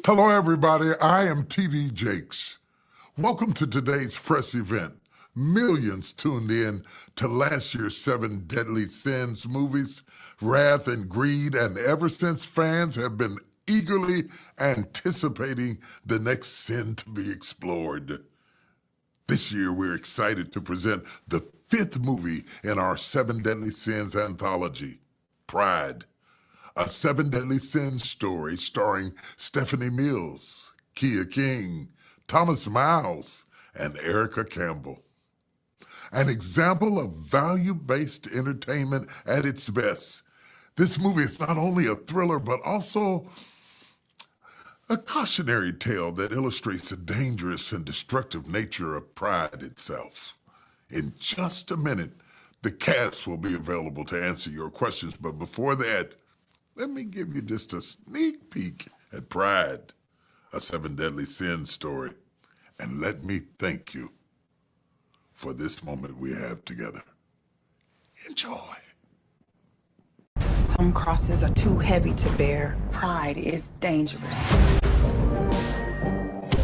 Hello, everybody. I am TD Jakes. Welcome to today's press event. Millions tuned in to last year's 7 Deadly Sins movies, Wrath and Greed, and ever since fans have been eagerly anticipating the next sin to be explored. This year, we're excited to present the 5th movie in our 7 Deadly Sins anthology, Pride. A 7 Deadly Sins story starring Stephanie Mills, Keeya King, Thomas Miles, and Erica Campbell. An example of value-based entertainment at its best. This movie is not only a thriller, but also a cautionary tale that illustrates the dangerous and destructive nature of pride itself. In just a minute, the cast will be available to answer your questions, but before that, let me give you just a sneak peek at Pride, a 7 Deadly Sins story, and let me thank you for this moment we have together. Enjoy. Some crosses are too heavy to bear. Pride is dangerous.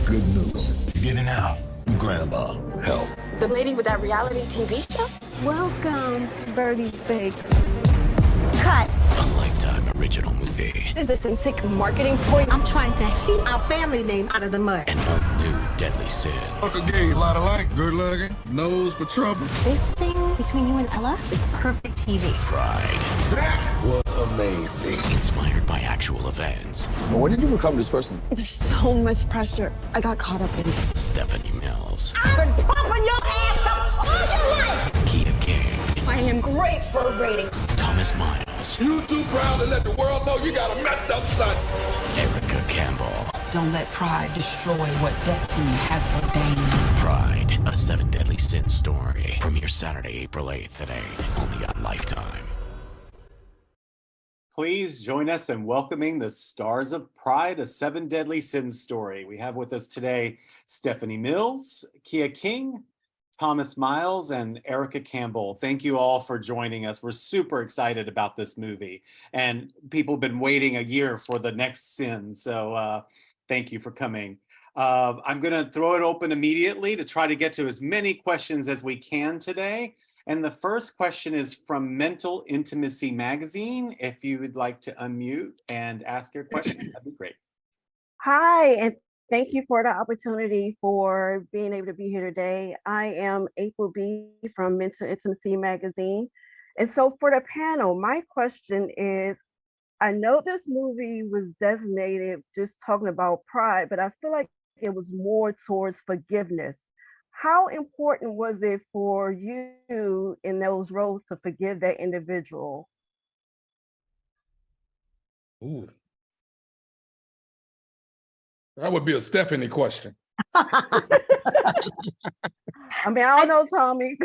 Good news. You're getting out. Your grandma, help. The lady with that reality TV show? Welcome to Birdie's Bakes. Cut. A Lifetime original movie. Is this some sick marketing point? I'm trying to keep our family name out of the mud. An all-new Deadly Sin. Uncle Gay, a lot of light, good looking, nose for trouble. This thing between you and Ella, it's perfect TV. Pride. That was amazing. Inspired by actual events. But when did you become this person? There's so much pressure. I got caught up in it. Stephanie Mills. I've been pumping your ass up all your life. Keeya King. I am great for ratings. Thomas Miles. You too proud to let the world know you got a messed up son. Erica Campbell. Don't let pride destroy what destiny has ordained. Pride. A 7 Deadly Sins story. Premieres Saturday, April 8th at 8. Only on Lifetime. Please join us in welcoming the stars of Pride, a 7 Deadly Sins story. We have with us today Stephanie Mills, Keeya King, Thomas Miles, and Erica Campbell. Thank you all for joining us. We're super excited about this movie, and people have been waiting a year for the next sin, so thank you for coming. I'm gonna throw it open immediately to try to get to as many questions as we can today. And the first question is from Mental Intimacy Magazine. If you would like to unmute and ask your question, that'd be great. Hi, and thank you for the opportunity for being able to be here today. I am April B. from Mental Intimacy Magazine. And so for the panel, my question is, I know this movie was designated just talking about pride, but I feel like it was more towards forgiveness. How important was it for you in those roles to forgive that individual? Ooh. That would be a Stephanie question. I mean, I don't know, Tommy.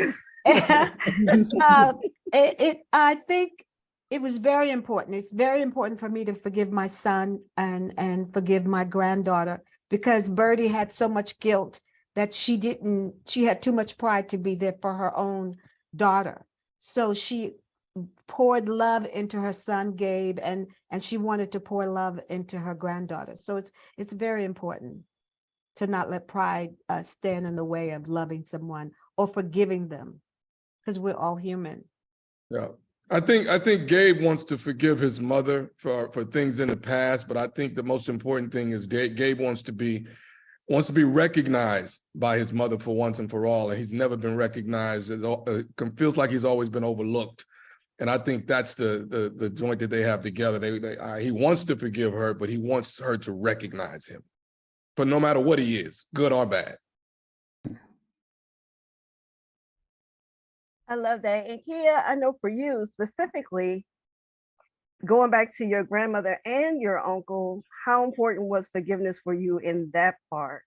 I think it was very important. It's very important for me to forgive my son and forgive my granddaughter, because Birdie had so much guilt that she had too much pride to be there for her own daughter. So she poured love into her son, Gabe, and she wanted to pour love into her granddaughter. So it's very important to not let pride stand in the way of loving someone or forgiving them, because we're all human. Yeah. I think Gabe wants to forgive his mother for things in the past, but I think the most important thing is Gabe wants to be recognized by his mother for once and for all, and he's never been recognized. It feels like he's always been overlooked, and I think that's the joint that they have together. He wants to forgive her, but he wants her to recognize him, for no matter what he is, good or bad. I love that. And Keeya, I know for you specifically, going back to your grandmother and your uncle, how important was forgiveness for you in that part?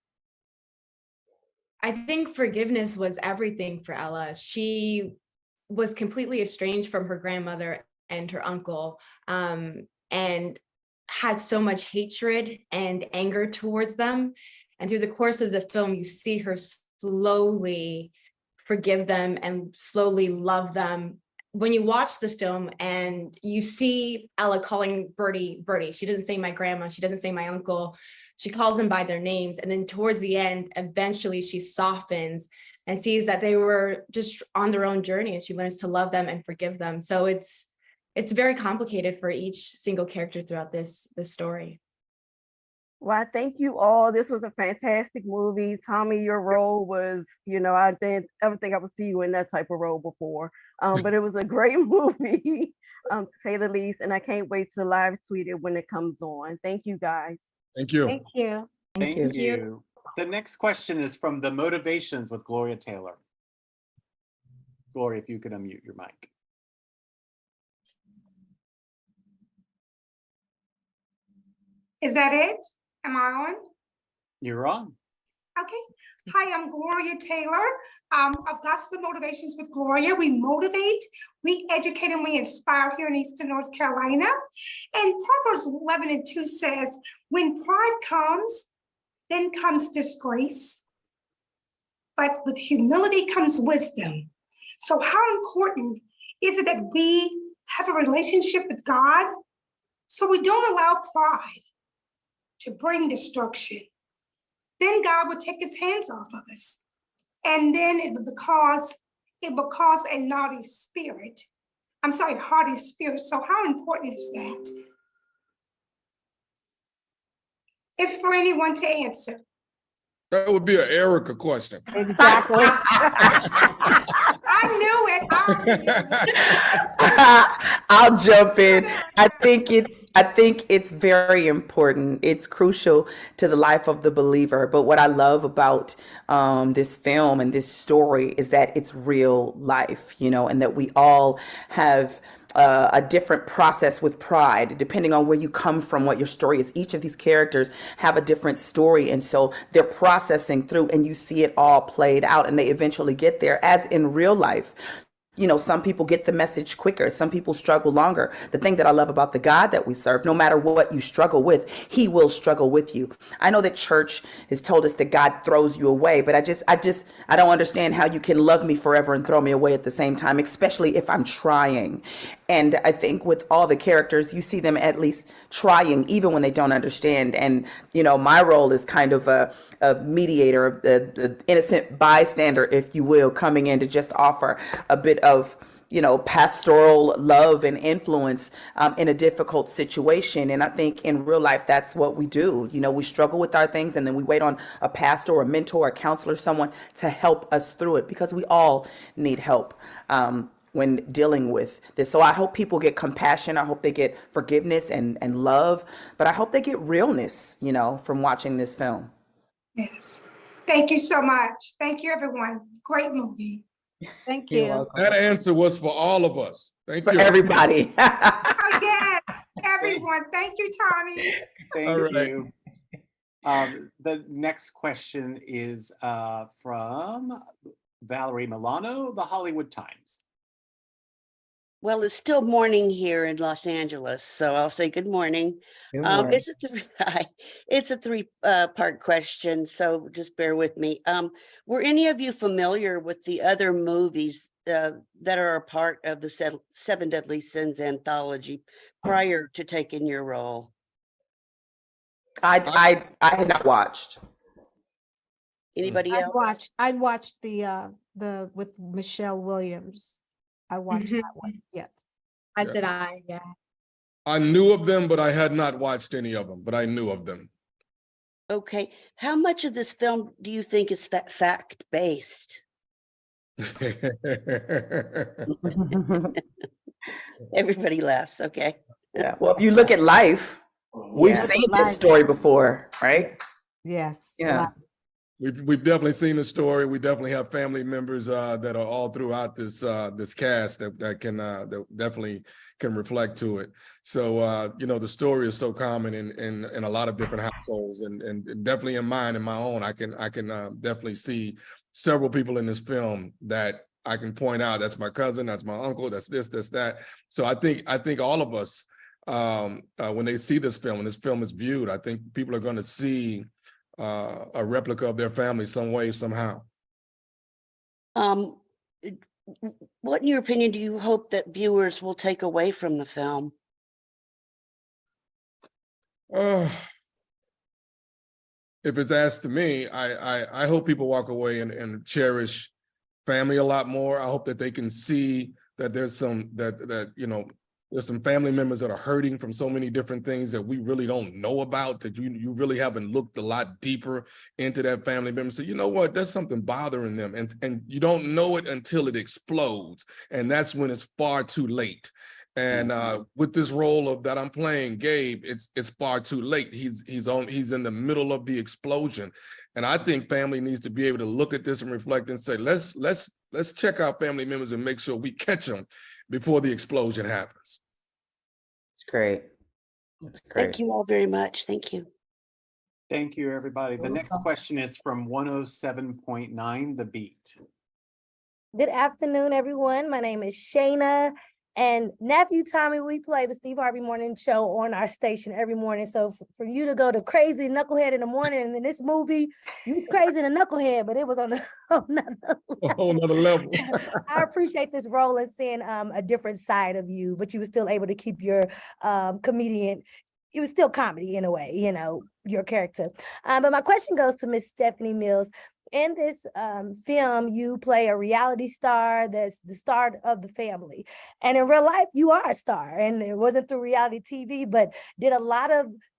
I think forgiveness was everything for Ella. She was completely estranged from her grandmother and her uncle, and had so much hatred and anger towards them. And through the course of the film, you see her slowly forgive them and slowly love them when you watch the film and you see Ella calling Bertie, Bertie, she doesn't say my grandma, she doesn't say my uncle, she calls them by their names. And then towards the end, eventually she softens and sees that they were just on their own journey, and she learns to love them and forgive them. So it's very complicated for each single character throughout this story. Well, I thank you all. This was a fantastic movie. Tommy, your role was, I didn't ever think I would see you in that type of role before. But it was a great movie, to say the least. And I can't wait to live tweet it when it comes on. Thank you, guys. Thank you. Thank you. Thank you. The next question is from The Motivations with Gloria Taylor. Gloria, if you could unmute your mic. Is that it? Am I on? You're on. Okay. Hi, I'm Gloria Taylor of Gospel Motivations with Gloria. We motivate, we educate, and we inspire here in Eastern North Carolina. And Proverbs 11:2 says, when pride comes, then comes disgrace. But with humility comes wisdom. So how important is it that we have a relationship with God so we don't allow pride to bring destruction? Then God will take his hands off of us. And then it will cause a naughty spirit. I'm sorry, haughty spirit. So how important is that? It's for anyone to answer. That would be an Erica question. Exactly. I knew it. I'll jump in. I think it's very important. It's crucial to the life of the believer. But what I love about this film and this story is that it's real life, and that we all have a different process with pride, depending on where you come from, what your story is. Each of these characters have a different story. And so they're processing through, and you see it all played out, and they eventually get there, as in real life. Some people get the message quicker. Some people struggle longer. The thing that I love about the God that we serve, no matter what you struggle with, he will struggle with you. I know that church has told us that God throws you away, but I don't understand how you can love me forever and throw me away at the same time, especially if I'm trying. And I think with all the characters, you see them at least trying, even when they don't understand. And, my role is kind of a mediator, the innocent bystander, if you will, coming in to just offer a bit of, pastoral love and influence in a difficult situation. And I think in real life, that's what we do. We struggle with our things, and then we wait on a pastor or a mentor, a counselor, someone to help us through it, because we all need help when dealing with this. So I hope people get compassion. I hope they get forgiveness and love, but I hope they get realness, from watching this film. Yes. Thank you so much. Thank you, everyone. Great movie. Thank you. That answer was for all of us. Thank you. For everybody. Oh, yes, everyone. Thank you, Tommy. Thank you. The next question is from Valerie Milano, The Hollywood Times. Well, it's still morning here in Los Angeles, so I'll say good morning. It's a three-part question, so just bear with me. Were any of you familiar with the other movies that are a part of the Seven Deadly Sins anthology prior to taking your role? I had not watched. Anybody else? I watched the with Michelle Williams. I watched that one. Yes. Yeah. I knew of them, but I had not watched any of them, but I knew of them. Okay. How much of this film do you think is fact-based? Everybody laughs. Okay. Yeah. Well, if you look at life, we've seen this story before, right? Yes. Yeah. We've definitely seen the story. We definitely have family members that are all throughout this cast that definitely can reflect to it. So the story is so common in a lot of different households, and definitely in mine and my own. I can definitely see several people in this film that I can point out. That's my cousin. That's my uncle. That's this. That's that. So I think all of us, when they see this film, when this film is viewed, I think people are going to see a replica of their family some way, somehow. What, in your opinion, do you hope that viewers will take away from the film? If it's asked to me, I hope people walk away and cherish family a lot more. I hope that they can see that there's some there's some family members that are hurting from so many different things that we really don't know about, that you really haven't looked a lot deeper into that family member. So you know what, there's something bothering them, and you don't know it until it explodes, and that's when it's far too late. And with this role of that I'm playing, Gabe, it's far too late. He's in the middle of the explosion, and I think family needs to be able to look at this and reflect and say, let's check our family members and make sure we catch them before the explosion happens. It's great. That's great. Thank you all very much. Thank you. Thank you, everybody. The next question is from 107.9 The Beat. Good afternoon, everyone. My name is Shayna. And nephew Tommy, we play the Steve Harvey Morning Show on our station every morning. So for you to go to crazy knucklehead in the morning, and in this movie, you was crazy and a knucklehead, but it was on another level. I appreciate this role and seeing a different side of you, but you were still able to keep your comedian. It was still comedy in a way, you know, your character. But my question goes to Miss Stephanie Mills. In this film, you play a reality star that's the star of the family. And in real life, you are a star. And it wasn't through reality TV, but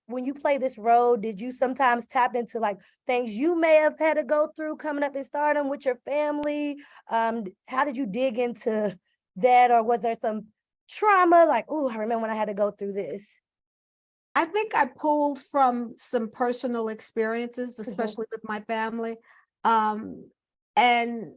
when you play this role, did you sometimes tap into like things you may have had to go through coming up in stardom with your family? How did you dig into that? Or was there some trauma? Like, oh, I remember when I had to go through this. I think I pulled from some personal experiences, especially with my family. And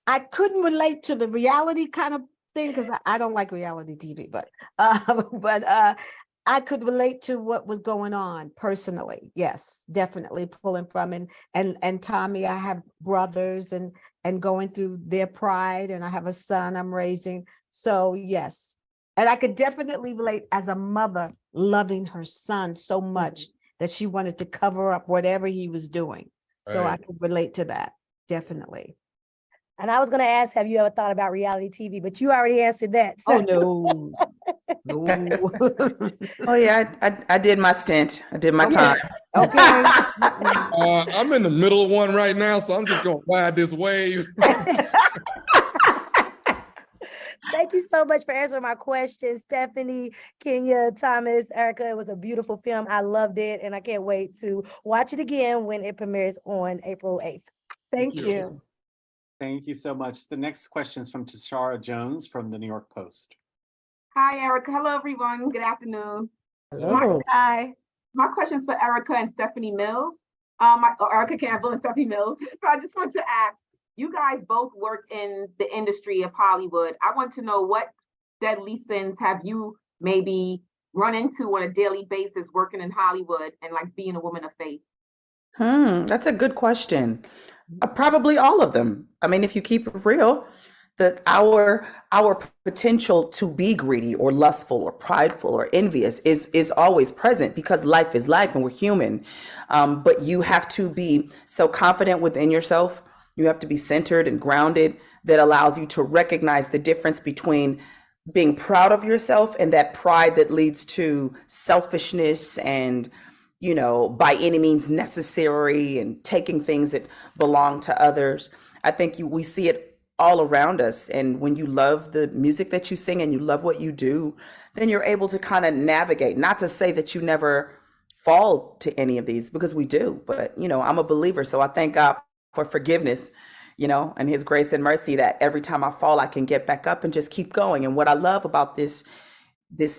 I couldn't relate to the reality kind of thing because I don't like reality TV, but I could relate to what was going on personally. Yes, definitely pulling from and Tommy, I have brothers and going through their pride, and I have a son I'm raising. So yes, and I could definitely relate as a mother loving her son so much that she wanted to cover up whatever he was doing. So I could relate to that, definitely. And I was going to ask, have you ever thought about reality TV? But you already answered that. So. Oh, no. Oh, yeah, I did my stint. I did my time. Okay. I'm in the middle of one right now, so I'm just going to ride this wave. Thank you so much for answering my questions, Stephanie, Keeya, Thomas, Erica. It was a beautiful film. I loved it, and I can't wait to watch it again when it premieres on April 8th. Thank you. Thank you so much. The next question is from Tashara Jones from the New York Post. Hi, Erica. Hello, everyone. Good afternoon. Hello. Hi. My question is for Erica and Stephanie Mills. Erica Campbell and Stephanie Mills. So I just want to ask, you guys both work in the industry of Hollywood. I want to know, what deadly sins have you maybe run into on a daily basis working in Hollywood and like being a woman of faith? That's a good question. Probably all of them. I mean, if you keep it real, that our potential to be greedy or lustful or prideful or envious is always present, because life is life and we're human. But you have to be so confident within yourself. You have to be centered and grounded, that allows you to recognize the difference between being proud of yourself and that pride that leads to selfishness and, you know, by any means necessary, and taking things that belong to others. I think we see it all around us. And when you love the music that you sing and you love what you do, then you're able to kind of navigate. Not to say that you never fall to any of these, because we do, but, you know, I'm a believer. So I thank God for forgiveness, you know, and his grace and mercy, that every time I fall, I can get back up and just keep going. And what I love about this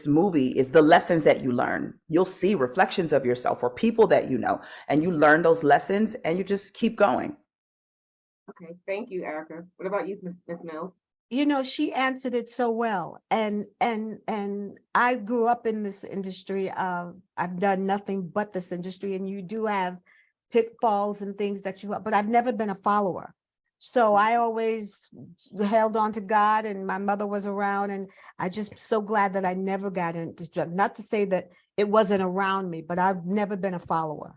movie is the lessons that you learn. You'll see reflections of yourself or people that you know, and you learn those lessons and you just keep going. Okay, thank you, Erica. What about you, Ms. Mills? You know, she answered it so well. And I grew up in this industry. I've done nothing but this industry, and you do have pitfalls and things that but I've never been a follower. So I always held on to God, and my mother was around, and I just so glad that I never got into drugs. Not to say that it wasn't around me, but I've never been a follower.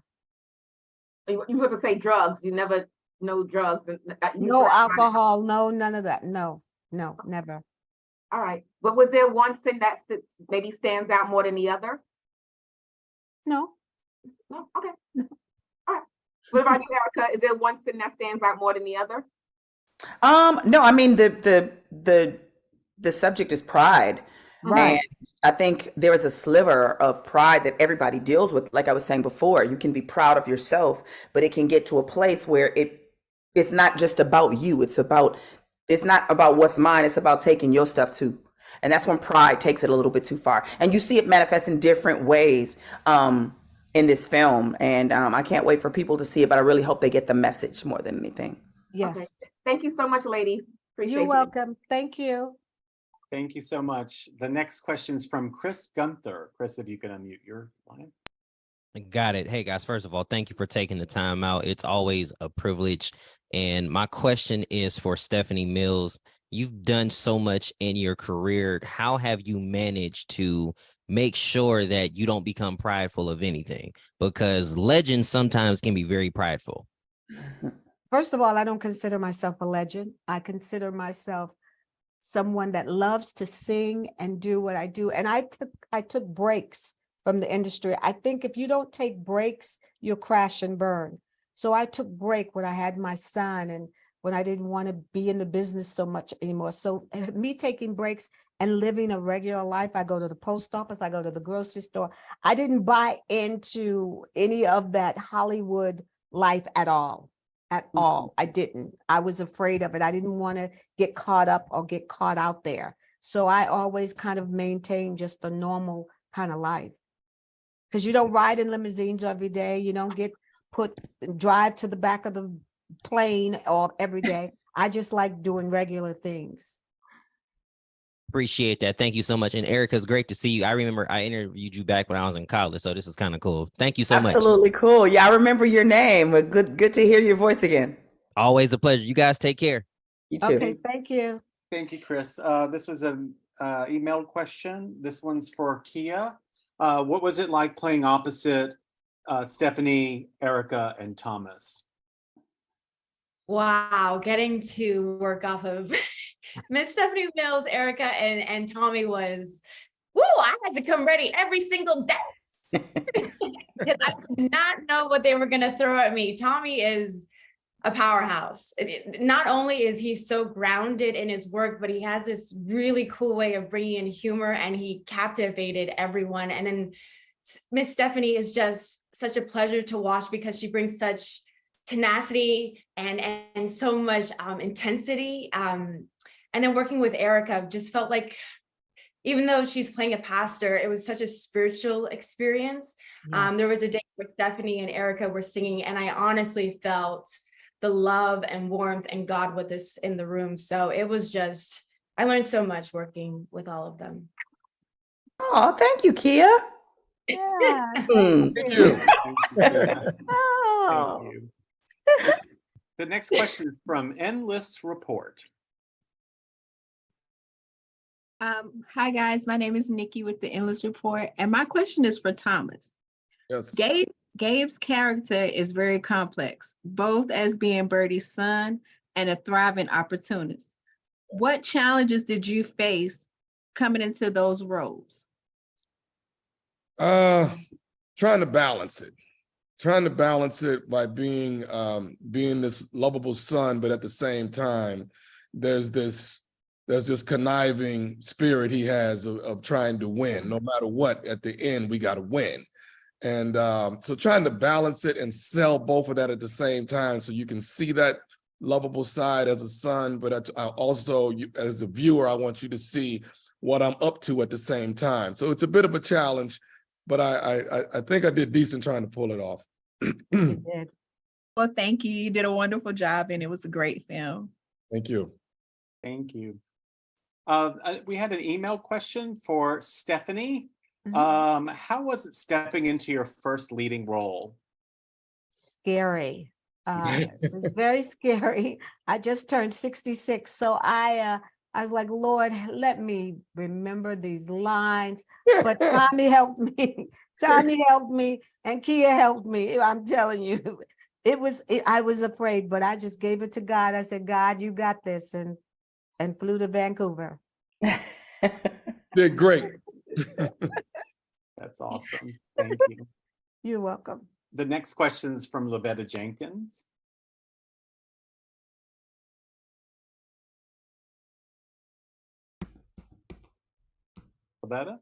You were to say drugs. You never no drugs, and No alcohol, no, none of that. No, no, never. All right, but was there one sin that maybe stands out more than the other? No. No, okay. All right. What about you, Erica? Is there one sin that stands out more than the other? No, I mean the subject is pride. Right. And I think there is a sliver of pride that everybody deals with. Like I was saying before, you can be proud of yourself, but it can get to a place where it's not just about you. It's not about what's mine. It's about taking your stuff too. And that's when pride takes it a little bit too far. And you see it manifest in different ways in this film. And I can't wait for people to see it, but I really hope they get the message more than anything. Yes. Okay. Thank you so much, ladies. Appreciate You're you. welcome. Thank you. Thank you so much. The next question is from Chris Gunther. Chris, if you can unmute your line. Got it. Hey guys, first of all, thank you for taking the time out. It's always a privilege. And my question is for Stephanie Mills. You've done so much in your career. How have you managed to make sure that you don't become prideful of anything? Because legends sometimes can be very prideful. First of all, I don't consider myself a legend. I consider myself someone that loves to sing and do what I do. And I took breaks from the industry. I think if you don't take breaks, you'll crash and burn. So I took break when I had my son and when I didn't want to be in the business so much anymore. So me taking breaks and living a regular life, I go to the post office, I go to the grocery store. I didn't buy into any of that Hollywood life at all. At all. I didn't. I was afraid of it. I didn't want to get caught up or get caught out there. So I always kind of maintained just a normal kind of life. Because you don't ride in limousines every day. You don't get drive to the back of the plane or every day. I just like doing regular things. Appreciate that. Thank you so much. And Erica, it's great to see you. I remember I interviewed you back when I was in college, so this is kind of cool. Thank you so much. Absolutely cool. Yeah, I remember your name. But good to hear your voice again. Always a pleasure. You guys take care. You too. Okay, thank you. Thank you, Chris. This was an email question. This one's for Keeya. What was it like playing opposite Stephanie, Erica, and Thomas? Wow, getting to work off of Miss Stephanie Mills, Erica, and Tommy was, woo, I had to come ready every single day because I did not know what they were going to throw at me. Tommy is a powerhouse. Not only is he so grounded in his work, but he has this really cool way of bringing in humor, and he captivated everyone. And then Miss Stephanie is just such a pleasure to watch because she brings such tenacity and so much intensity. And then working with Erica just felt like, even though she's playing a pastor, it was such a spiritual experience. Yes. There was a day where Stephanie and Erica were singing, and I honestly felt the love and warmth and God with us in the room. So it was just, I learned so much working with all of them. Oh, thank you, Keeya. Yeah. Thank you. Oh. Thank you. The next question is from Endless Report. Hi guys, my name is Nikki with the Endless Report, and my question is for Thomas. Yes. Gabe's character is very complex, both as being Birdie's son and a thriving opportunist. What challenges did you face coming into those roles? Trying to balance it. Trying to balance it by being this lovable son, but at the same time, there's this conniving spirit he has of trying to win. No matter what, at the end, we got to win. And so trying to balance it and sell both of that at the same time so you can see that lovable side as a son, but I also, as a viewer, I want you to see what I'm up to at the same time. So it's a bit of a challenge, but I think I did decent trying to pull it off. Well, thank you. You did a wonderful job, and it was a great film. Thank you. Thank you. We had an email question for Stephanie. Mm-hmm. How was it stepping into your first leading role? Scary. It was very scary. I just turned 66, so I was like, Lord, let me remember these lines. But Tommy helped me. Tommy helped me, and Keeya helped me. I'm telling you, I was afraid, but I just gave it to God. I said, God, you got this, and flew to Vancouver. Did great. That's awesome. Thank you. You're welcome. The next question is from Lavetta Jenkins. Lavetta?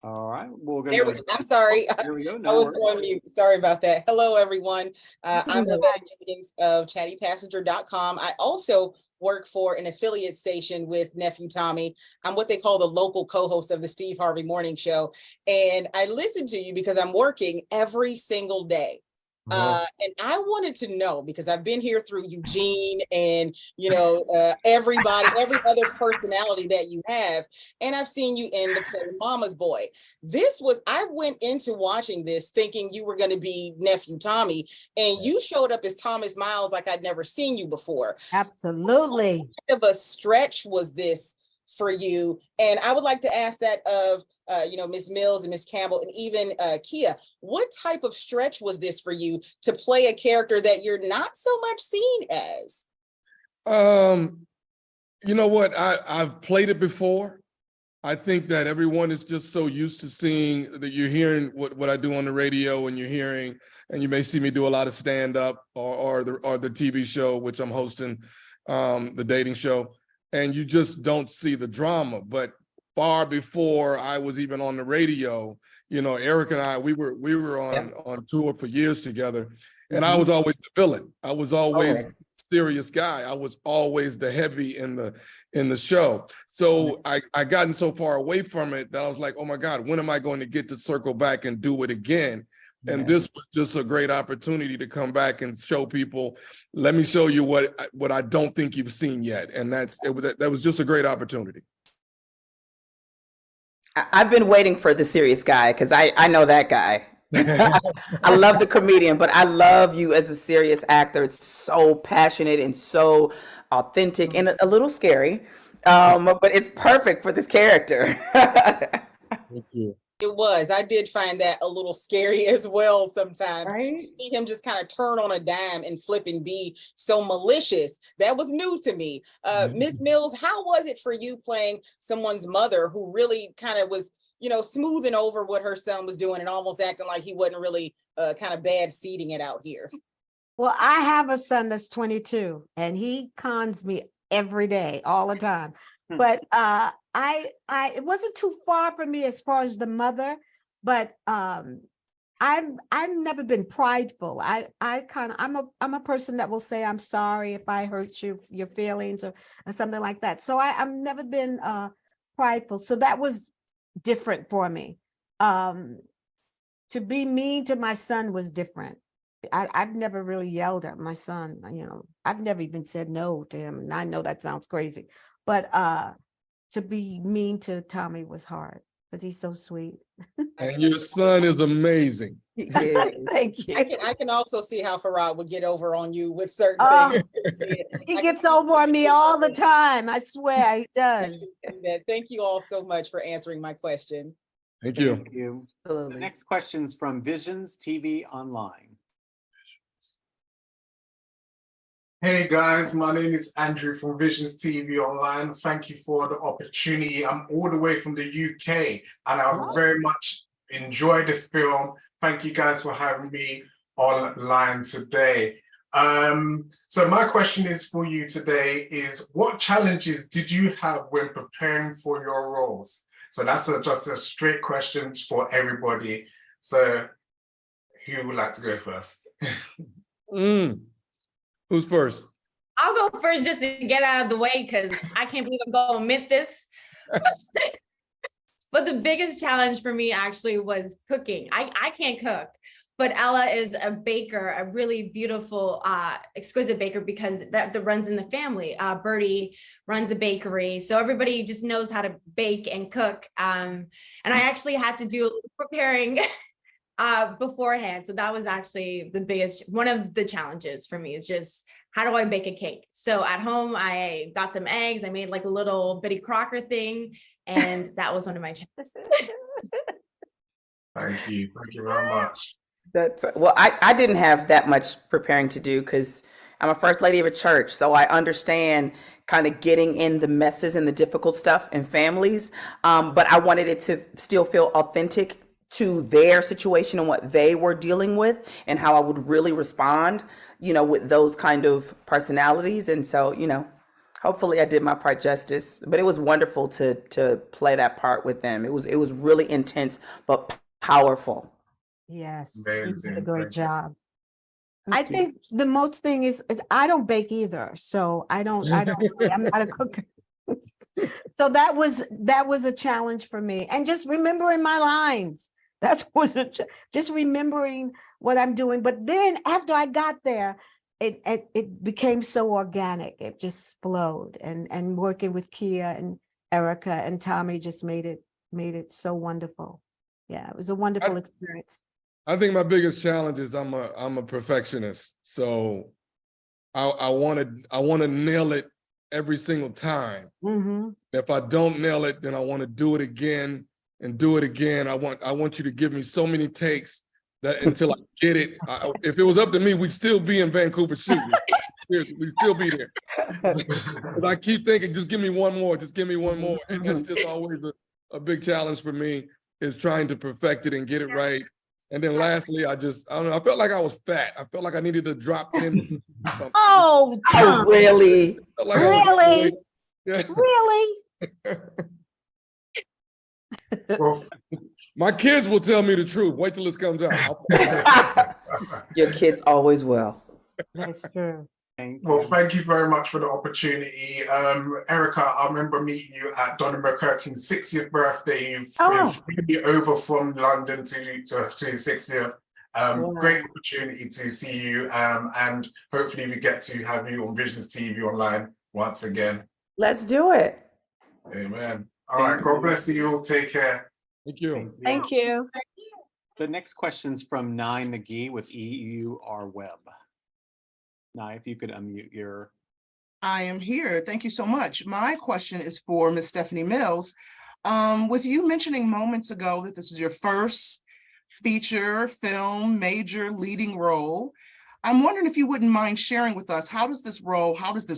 All right, I'm sorry. Here we go. I No was worries. going mute. Sorry about that. Hello, everyone. I'm Lavetta Jenkins of chattypassenger.com. I also work for an affiliate station with Nephew Tommy. I'm what they call the local co-host of the Steve Harvey Morning Show. And I listen to you because I'm working every single day. And I wanted to know, because I've been here through Eugene and, everybody, every other personality that you have. And I've seen you in the play Mama's Boy. I went into watching this thinking you were going to be Nephew Tommy, and you showed up as Thomas Miles like I'd never seen you before. Absolutely. What kind of a stretch was this for you? And I would like to ask that of Ms. Mills and Ms. Campbell and even Keeya. What type of stretch was this for you to play a character that you're not so much seen as? You know what? I've played it before. I think that everyone is just so used to seeing that you're hearing what I do on the radio, and and you may see me do a lot of stand-up or the TV show, which I'm hosting, the dating show, and you just don't see the drama. But far before I was even on the radio, Eric and I, we were on tour for years together, and I was always the villain. I was always the serious guy. I was always the heavy in the show. So I gotten so far away from it that I was like, oh my God, when am I going to get to circle back and do it again? And this was just a great opportunity to come back and show people, let me show you what I don't think you've seen yet. And that was just a great opportunity. I've been waiting for the serious guy because I know that guy. I love the comedian, but I love you as a serious actor. It's so passionate and so authentic and a little scary, but it's perfect for this character. Thank you. It was. I did find that a little scary as well sometimes. Right? To see him just kind of turn on a dime and flip and be so malicious. That was new to me. Ms. Mills, how was it for you playing someone's mother who really kind of was, smoothing over what her son was doing and almost acting like he wasn't really kind of bad seeding it out here? Well, I have a son that's 22, and he cons me every day, all the time. But it wasn't too far from me as far as the mother, but I've never been prideful. I'm a person that will say I'm sorry if I hurt your feelings or something like that. So I've never been prideful. So that was different for me. To be mean to my son was different. I've never really yelled at my son. I've never even said no to him. And I know that sounds crazy, but to be mean to Tommy was hard because he's so sweet. And your son is amazing. Thank you. I can also see how Farad would get over on you with certain things. He gets over on me all the time. I swear he does. Thank you all so much for answering my question. Thank you. Thank you. The next question is from Visions TV Online. Hey guys, my name is Andrew from Visions TV Online. Thank you for the opportunity. I'm all the way from the UK and I very much enjoyed the film. Thank you guys for having me online today. So my question is for you today is, what challenges did you have when preparing for your roles? So that's just a straight question for everybody. So who would like to go first? Who's first? I'll go first just to get out of the way because I can't believe I'm going to admit this. But the biggest challenge for me actually was cooking. I can't cook, but Ella is a baker, a really beautiful, exquisite baker because that runs in the family. Bertie runs a bakery. So everybody just knows how to bake and cook. And I actually had to do preparing beforehand. So that was actually one of the challenges for me is just, how do I bake a cake? So at home, I got some eggs. I made like a little bitty crocker thing. And that was one of my challenges. Thank you. Thank you very much. That's well, I didn't have that much preparing to do because I'm a first lady of a church, so I understand kind of getting in the messes and the difficult stuff in families. But I wanted it to still feel authentic to their situation and what they were dealing with and how I would really respond, with those kind of personalities. And so, hopefully I did my part justice. But it was wonderful to play that part with them. It was really intense but powerful. Yes, you did a Amazing. great Thank you. job. I think the most thing is I don't bake either, so I'm not a cook. So that was a challenge for me, and just remembering my lines. That was just remembering what I'm doing. But then after I got there, it became so organic. It just flowed, and working with Keeya and Erica and Tommy just made it so wonderful. Yeah, it was a wonderful experience. I think my biggest challenge is I'm a perfectionist. So I want to nail it every single time. Mm-hmm. If I don't nail it, then I want to do it again and do it again. I want you to give me so many takes that until I get it. If it was up to me, we'd still be in Vancouver shooting. Seriously, we'd still be there. Because I keep thinking, just give me one more, just give me one more. And that's just always a big challenge for me, is trying to perfect it and get it right. And then lastly, I don't know, I felt like I was fat. I felt like I needed to drop 10 something. Oh, Tom. Really? Like Really? Yeah. Really? Well, My kids will tell me the truth. Wait till this comes out. Your kids always will. That's true. Well, thank you very much for the opportunity. Erica, I remember meeting you at Donna McCurkin's 60th birthday. You flew me over from London to his 60th. Great opportunity to see you, and hopefully we get to have you on Visions TV online once again. Let's do it. Amen. All right, God bless you all. Take care. Thank you. Thank you. The next question's from Nye McGee with EUR Web. Nye, if you could unmute your... I am here. Thank you so much. My question is for Ms. Stephanie Mills. With you mentioning moments ago that this is your first feature film, major leading role, I'm wondering if you wouldn't mind sharing with us, how does this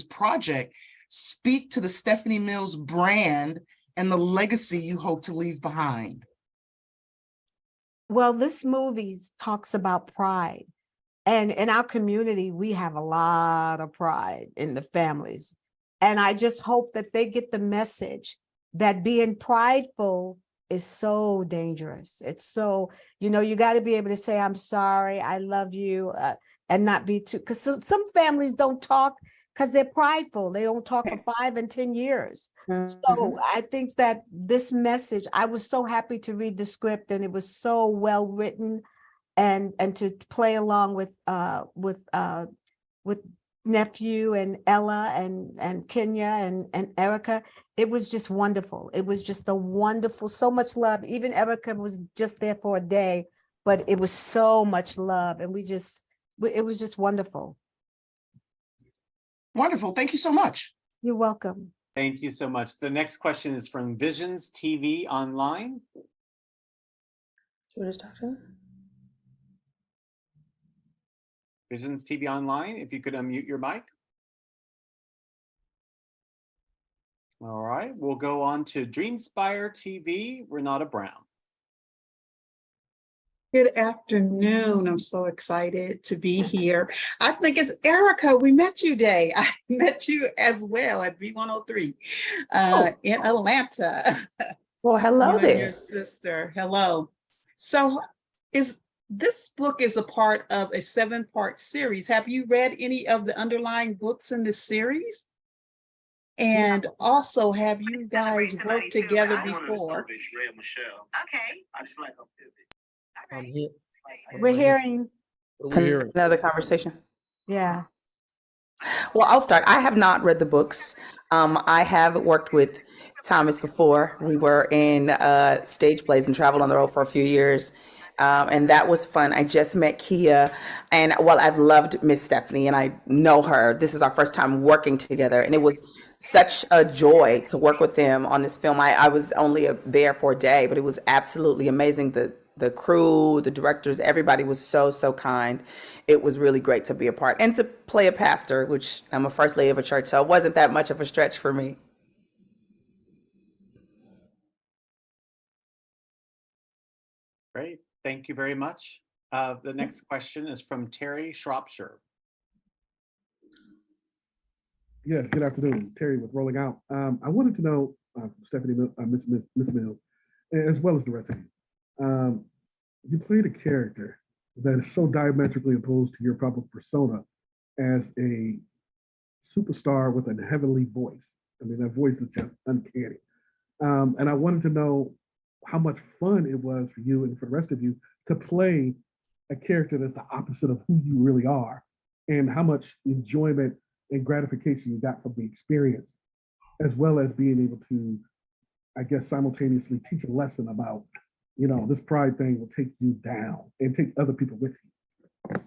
project speak to the Stephanie Mills brand and the legacy you hope to leave behind? Well, this movie talks about pride. And in our community, we have a lot of pride in the families. And I just hope that they get the message that being prideful is so dangerous. It's so, you got to be able to say, I'm sorry, I love you, and not be too, because some families don't talk because they're prideful. They don't talk for 5 and 10 years. So I think that this message, I was so happy to read the script, and it was so well written. And to play along with nephew and Ella and Keeya and Erica, it was just wonderful. It was just so much love. Even Erica was just there for a day, but it was so much love, and it was just wonderful. Wonderful. Thank you so much. You're welcome. Thank you so much. The next question is from Visions TV Online. What is talking? Visions TV Online, if you could unmute your mic. All right, we'll go on to Dreamspire TV, Renata Brown. Good afternoon. I'm so excited to be here. I think it's Erica. We met you day. I met you as well at B103 in Atlanta. Well, hello You there. and your sister. Hello. So this book is a part of a 7-part series. Have you read any of the underlying books in this series? And also, have you guys worked together before? Okay. I'm here. We're hearing. What are we hearing? Another conversation. Yeah. Well, I'll start. I have not read the books. I have worked with Thomas before. We were in stage plays and traveled on the road for a few years. And that was fun. I just met Keeya, and I've loved Miss Stephanie, and I know her. This is our first time working together, and it was such a joy to work with them on this film. I was only there for a day, but it was absolutely amazing. the crew, the directors, everybody was so kind. It was really great to be a part and to play a pastor, which I'm a first lady of a church, so it wasn't that much of a stretch for me. Great. Thank you very much. The next question is from Terry Shropshire. Yes, good afternoon. Terry with Rolling Out. I wanted to know, Stephanie, Miss Mills, as well as the rest of you. You played a character that is so diametrically opposed to your public persona as a superstar with a heavenly voice. I mean, that voice is just uncanny. And I wanted to know how much fun it was for you and for the rest of you to play a character that's the opposite of who you really are, and how much enjoyment and gratification you got from the experience, as well as being able to, I guess, simultaneously teach a lesson about, you know, this pride thing will take you down and take other people with you.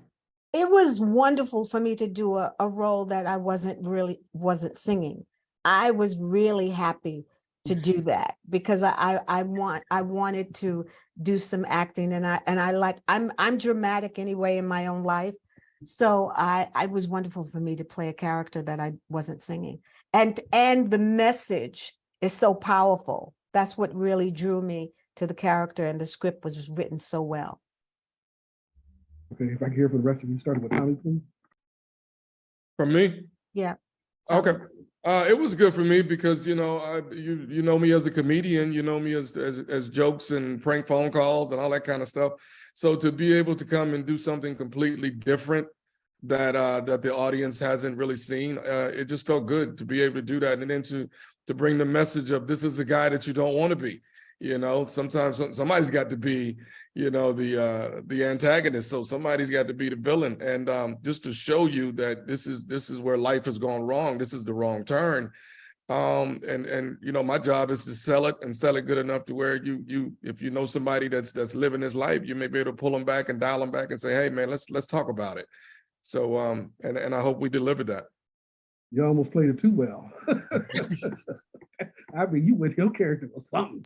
It was wonderful for me to do a role that I wasn't singing. I was really happy to do that because I wanted to do some acting, and I'm dramatic anyway in my own life. So it was wonderful for me to play a character that I wasn't singing. And the message is so powerful. That's what really drew me to the character, and the script was written so well. Okay, if I can hear from the rest of you, starting with Tommy, please. From me? Yeah. Okay. It was good for me because, you know, you know me as a comedian, you know me as jokes and prank phone calls and all that kind of stuff. So to be able to come and do something completely different that the audience hasn't really seen, it just felt good to be able to do that, and then to bring the message of this is a guy that you don't want to be. You know, sometimes somebody's got to be, you know, the antagonist. So somebody's got to be the villain, and just to show you that this is where life has gone wrong. This is the wrong turn. And you know, my job is to sell it and sell it good enough to where you if you know somebody that's living this life, you may be able to pull them back and dial them back and say, hey man, let's talk about it. So and I hope we delivered that. You almost played it too well. I mean, you with your character or something.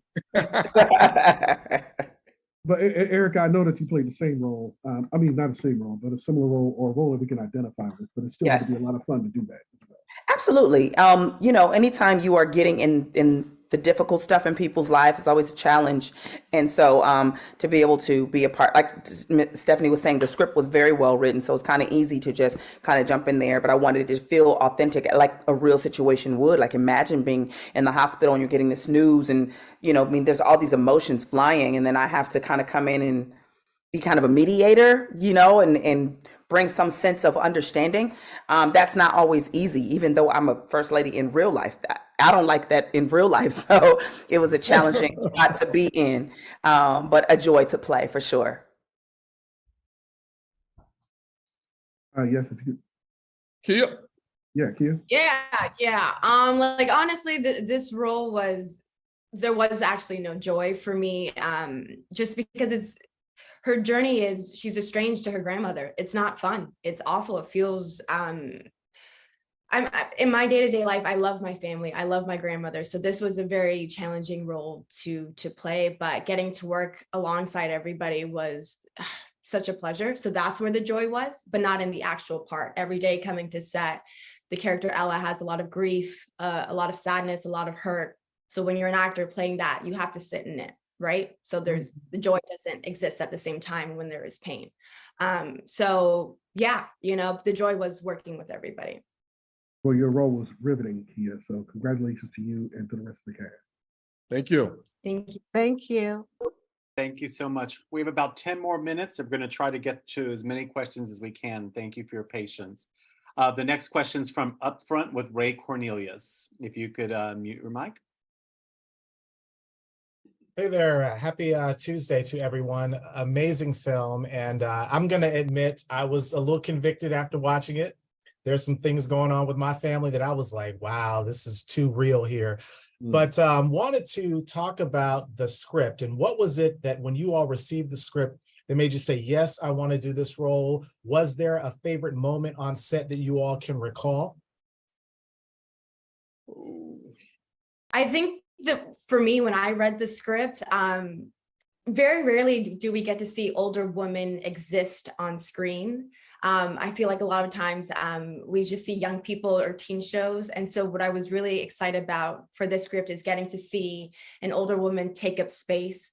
But Erica, I know that you played the same role. I mean, not the same role, but a similar role, or a role that we can identify with. But it still had to be a lot of fun to do that as well. Absolutely. You know, anytime you are getting in the difficult stuff in people's lives, it's always a challenge. And so to be able to be a part, like Stephanie was saying, the script was very well written. So it's kind of easy to just kind of jump in there. But I wanted it to feel authentic, like a real situation would. Like imagine being in the hospital and you're getting this news and, you know, I mean, there's all these emotions flying. And then I have to kind of come in and be kind of a mediator, you know, and bring some sense of understanding. That's not always easy, even though I'm a first lady in real life. I don't like that in real life. So it was a challenging spot to be in, but a joy to play for sure. Yes, if you. Keeya? Yeah, Keeya? Yeah. Like honestly, this role there was actually no joy for me, just because her journey is, she's estranged to her grandmother. It's not fun. It's awful. It feels, I'm in my day-to-day life, I love my family. I love my grandmother. So this was a very challenging role to play, but getting to work alongside everybody was such a pleasure. So that's where the joy was, but not in the actual part. Every day coming to set, the character Ella has a lot of grief, a lot of sadness, a lot of hurt. So when you're an actor playing that, you have to sit in it. Right. So the joy doesn't exist at the same time when there is pain. So yeah, you know, the joy was working with everybody. Well, your role was riveting, Keeya. So congratulations to you and to the rest of the cast. Thank you. Thank you. Thank you. Thank you so much. We have about 10 more minutes. I'm going to try to get to as many questions as we can. Thank you for your patience. The next question is from Upfront with Ray Cornelius. If you could mute your mic. Hey there, happy Tuesday to everyone. Amazing film, and I'm gonna admit I was a little convicted after watching it. There's some things going on with my family that I was like, wow, this is too real here. But wanted to talk about the script, and what was it that when you all received the script that made you say, yes, I want to do this role? Was there a favorite moment on set that you all can recall? I think that for me, when I read the script, very rarely do we get to see older women exist on screen. I feel like a lot of times we just see young people or teen shows. And so what I was really excited about for this script is getting to see an older woman take up space.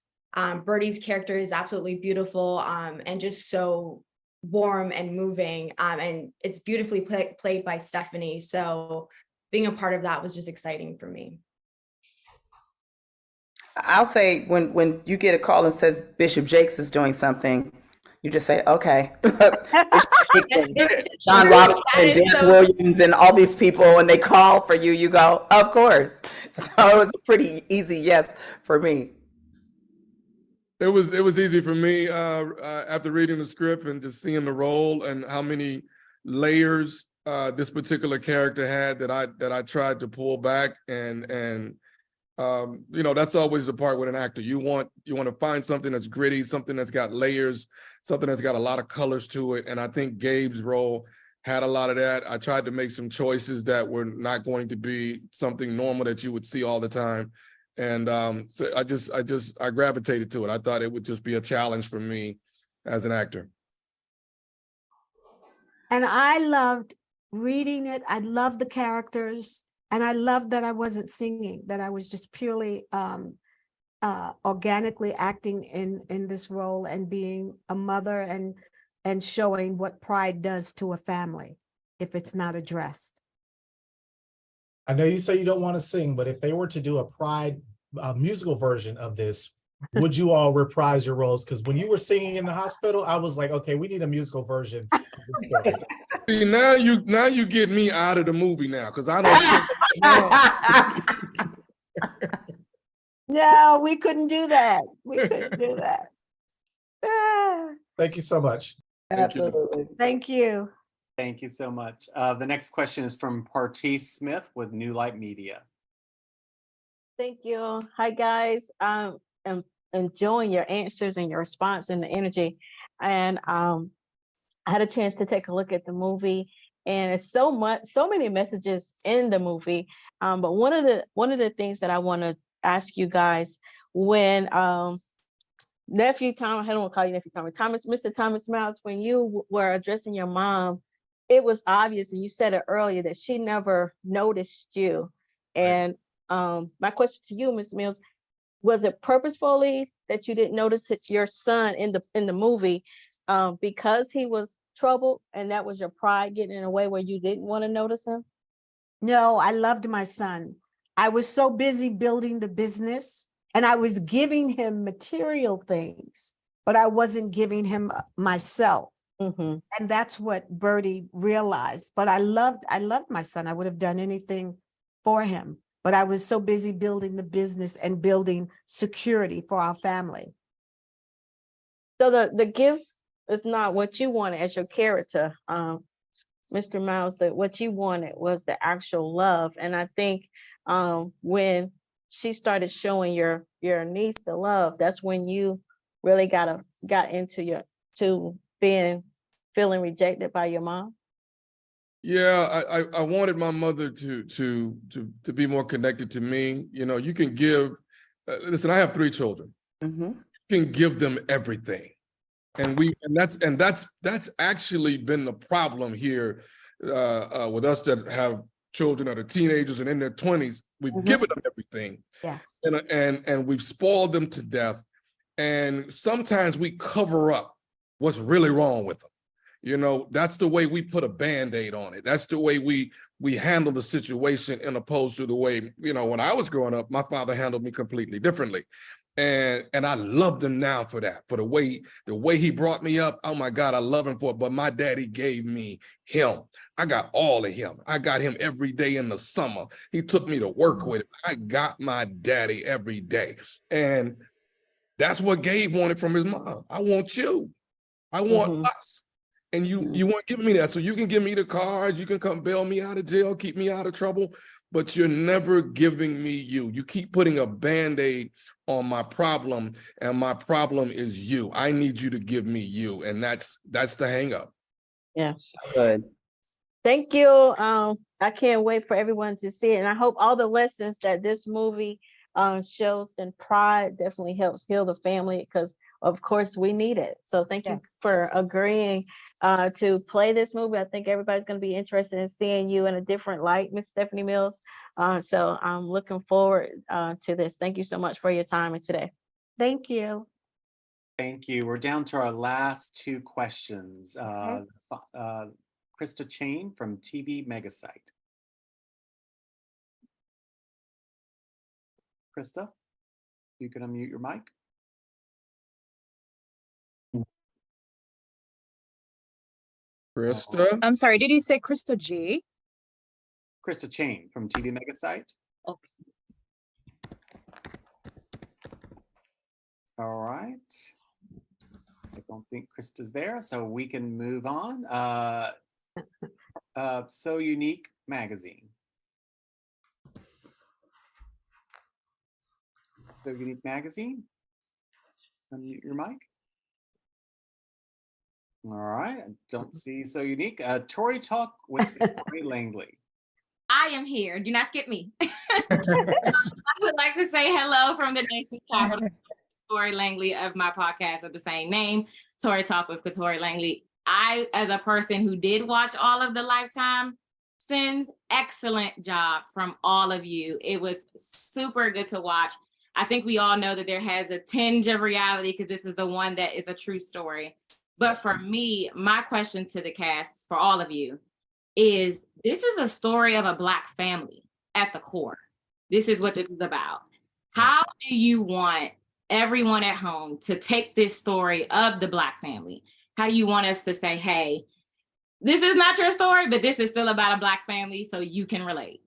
Birdie's character is absolutely beautiful and just so warm and moving. And it's beautifully played by Stephanie. So being a part of that was just exciting for me. I'll say when you get a call and says Bishop Jakes is doing something, you just say, okay. Bishop Jakes and John Robinson and Dan Williams and all these people, and they call for you, you go, of course. So it was a pretty easy yes for me. It was easy for me after reading the script and just seeing the role and how many layers this particular character had that I tried to pull back and you know, that's always the part with an actor. You want to find something that's gritty, something that's got layers, something that's got a lot of colors to it. And I think Gabe's role had a lot of that. I tried to make some choices that were not going to be something normal that you would see all the time. And so I gravitated to it. I thought it would just be a challenge for me as an actor. And I loved reading it. I loved the characters. And I loved that I wasn't singing, that I was just purely organically acting in this role and being a mother and showing what pride does to a family if it's not addressed. I know you say you don't want to sing, but if they were to do a Pride musical version of this, would you all reprise your roles? Because when you were singing in the hospital, I was like, okay, we need a musical version of this story. See, now you get me out of the movie now, because I don't. No, we couldn't do that. We couldn't do that. Thank you so much. Absolutely. Thank you. Thank you so much. The next question is from Partice Smith with New Light Media. Thank you. Hi, guys. I'm enjoying your answers and your response and the energy. And I had a chance to take a look at the movie, and it's so many messages in the movie. But one of the things that I want to ask you guys, when nephew Tom, I don't want to call you nephew Thomas, Mr. Thomas Miles, when you were addressing your mom, it was obvious, and you said it earlier, that she never noticed you. And my question to you, Ms. Mills, was it purposefully that you didn't notice your son in the movie because he was troubled, and that was your pride getting in a way where you didn't want to notice him? No, I loved my son. I was so busy building the business, and I was giving him material things, but I wasn't giving him myself. Mm-hmm. And that's what Birdie realized. But I loved my son. I would have done anything for him, but I was so busy building the business and building security for our family. So the gifts is not what you wanted as your character, Mr. Miles. That what you wanted was the actual love. And I think when she started showing your niece the love, that's when you really got into feeling rejected by your mom. Yeah, I wanted my mother to be more connected to me. You know, you can give. Listen, I have 3 children. Mm-hmm. You can give them everything, and that's actually been the problem here with us that have children that are teenagers and in their 20s. We've given them everything, yes, and we've spoiled them to death. And sometimes we cover up what's really wrong with them. You know, that's the way we put a Band-Aid on it. That's the way we handle the situation, in opposed to the way, you know, when I was growing up, my father handled me completely differently. And I love him now for that, for the way he brought me up. Oh my God, I love him for it. But my daddy gave me him. I got all of him. I got him every day in the summer. He took me to work with him. I got my daddy every day. And that's what Gabe wanted from his mom. I want you. I want us. And you weren't giving me that. So you can give me the cards, you can come bail me out of jail, keep me out of trouble, but you're never giving me you. You keep putting a Band-Aid on my problem, and my problem is you. I need you to give me you. And that's the hang up. Yeah. Good. Thank you. I can't wait for everyone to see it. And I hope all the lessons that this movie shows, then Pride definitely helps heal the family because, of course, we need it. So thank you for agreeing to play this movie. I think everybody's going to be interested in seeing you in a different light, Miss Stephanie Mills. So I'm looking forward to this. Thank you so much for your time today. Thank you. Thank you. We're down to our last two questions. Krista Chain from TV Megasite. Krista, you can unmute your mic. Krista? I'm sorry, did you say Krista G? Krista Chain from TV Megasite. Okay. All right. I don't think Krista's there, so we can move on. So Unique Magazine. So Unique Magazine. Unmute your mic. All right, I don't see So Unique. Tory Talk with Tori Langley. I am here. Do not skip me. I would like to say hello from the nation's capital, Tori Langley of my podcast of the same name, Tory Talk with Tori Langley. I, as a person who did watch all of the Lifetime Sins, excellent job from all of you. It was super good to watch. I think we all know that there has a tinge of reality because this is the one that is a true story. But for me, my question to the cast, for all of you, is this is a story of a Black family at the core. This is what this is about. How do you want everyone at home to take this story of the Black family? How do you want us to say, hey, this is not your story, but this is still about a Black family, so you can relate?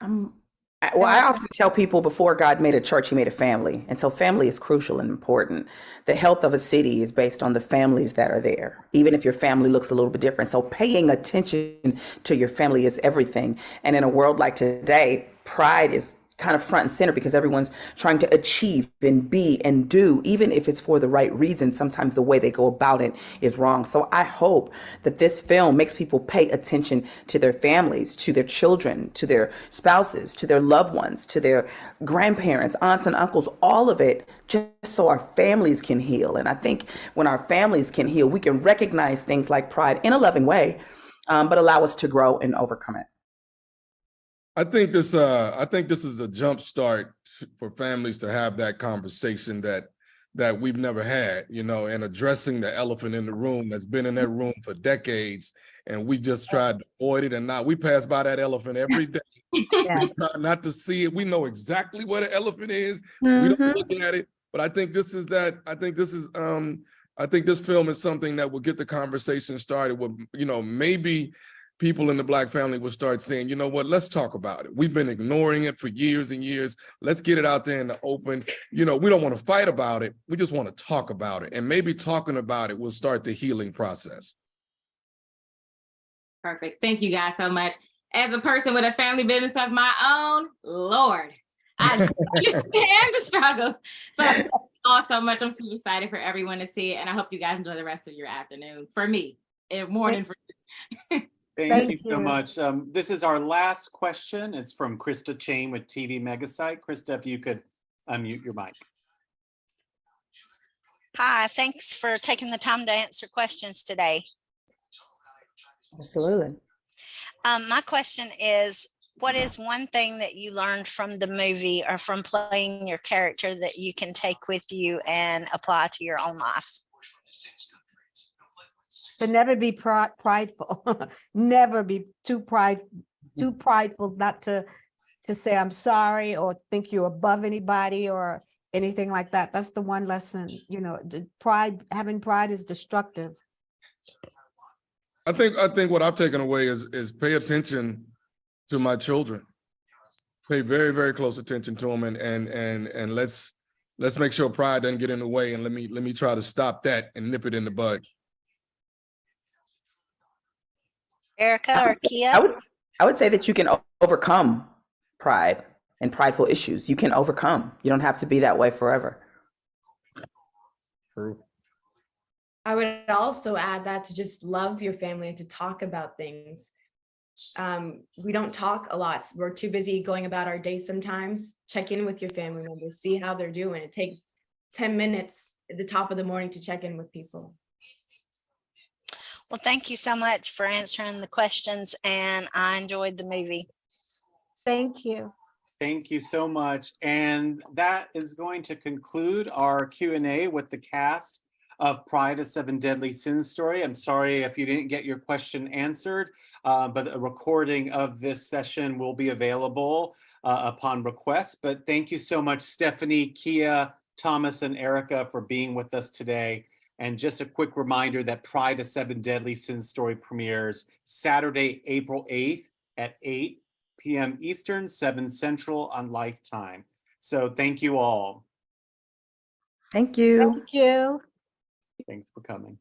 Well, I often tell people before God made a church, he made a family. And so family is crucial and important. The health of a city is based on the families that are there, even if your family looks a little bit different. So paying attention to your family is everything. And in a world like today, pride is kind of front and center because everyone's trying to achieve and be and do, even if it's for the right reason. Sometimes the way they go about it is wrong. So I hope that this film makes people pay attention to their families, to their children, to their spouses, to their loved ones, to their grandparents, aunts and uncles, all of it, just so our families can heal. And I think when our families can heal, we can recognize things like pride in a loving way, but allow us to grow and overcome it. I think this is a jump start for families to have that conversation that we've never had, and addressing the elephant in the room that's been in that room for decades, and we just tried to avoid it. And now we pass by that elephant every day. Yes. We try not to see it. We know exactly what an elephant is. Mm-hmm. We don't look at it, but I think this film is something that will get the conversation started with, maybe people in the Black family will start saying, you know what, let's talk about it. We've been ignoring it for years and years. Let's get it out there in the open. We don't want to fight about it. We just want to talk about it. And maybe talking about it will start the healing process. Perfect. Thank you guys so much. As a person with a family business of my own, Lord, I understand the struggles. So thank you all so much. I'm super excited for everyone to see it. And I hope you guys enjoy the rest of your afternoon. For me, more than for you. Thank you so much. This is our last question. It's from Krista Chain with TV Megasite. Krista, if you could unmute your mic. Hi, thanks for taking the time to answer questions today. Absolutely. My question is, what is one thing that you learned from the movie or from playing your character that you can take with you and apply to your own life? To never be prideful, never be too prideful not to say I'm sorry or think you're above anybody or anything like that. That's the one lesson, having pride is destructive. I think what I've taken away is pay attention to my children. Pay very, very close attention to them, and let's make sure pride doesn't get in the way, and let me try to stop that and nip it in the bud. Erica or Keeya? I would say that you can overcome pride and prideful issues. You can overcome. You don't have to be that way forever. True. I would also add that to just love your family and to talk about things. We don't talk a lot. We're too busy going about our day sometimes. Check in with your family members, see how they're doing. It takes 10 minutes at the top of the morning to check in with people. Well, thank you so much for answering the questions, and I enjoyed the movie. Thank you. Thank you so much. And that is going to conclude our Q&A with the cast of Pride, a Seven Deadly Sins story. I'm sorry if you didn't get your question answered, but a recording of this session will be available upon request. But thank you so much, Stephanie, Keeya, Thomas, and Erica for being with us today. And just a quick reminder that Pride, a Seven Deadly Sins story premieres Saturday, April 8th at 8 p.m. Eastern, 7 Central on Lifetime. So thank you all. Thank you. Thank you. Thanks for coming.